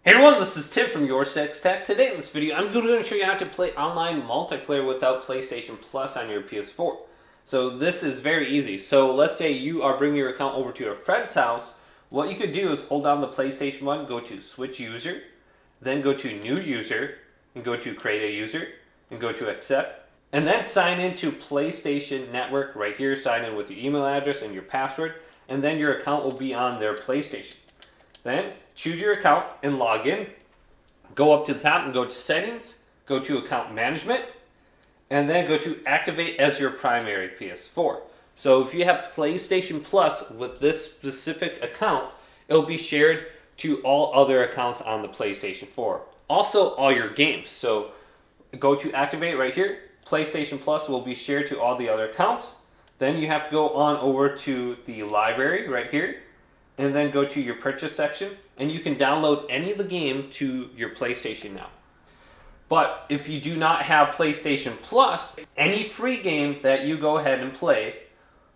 Hey everyone, this is Tim from YourSixTech. Today in this video, I'm going to show you how to play online multiplayer without PlayStation Plus on your PS4. So this is very easy. So let's say you are bringing your account over to your friend's house. What you could do is hold down the PlayStation button, go to Switch User, then go to New User, and go to Create a User, and go to Accept. And then sign into PlayStation Network right here. Sign in with your email address and your password, and then your account will be on their PlayStation. Then choose your account and log in. Go up to the top and go to Settings, go to Account Management, and then go to Activate as your primary PS4. So if you have PlayStation Plus with this specific account, it will be shared to all other accounts on the PlayStation 4. Also, all your games. So go to Activate right here. PlayStation Plus will be shared to all the other accounts. Then you have to go on over to the library right here, and then go to your purchase section, and you can download any of the game to your PlayStation now. But if you do not have PlayStation Plus, any free game that you go ahead and play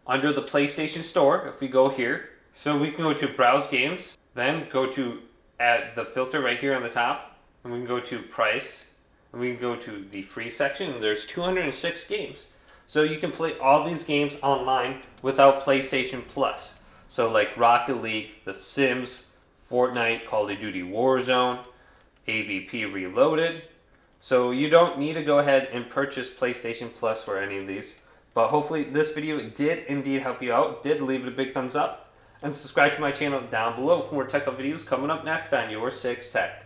under the PlayStation Store, if we go here, so we can go to Browse Games, then go to add the filter right here on the top, and we can go to Price, and we can go to the free section, and there's 206 games. So you can play all these games online without PlayStation Plus. So like Rocket League, The Sims, Fortnite, Call of Duty Warzone, ABP Reloaded. So you don't need to go ahead and purchase PlayStation Plus for any of these. But hopefully this video did indeed help you out. If it did, leave it a big thumbs up. And subscribe to my channel down below for more tech videos coming up next on YourSixTech.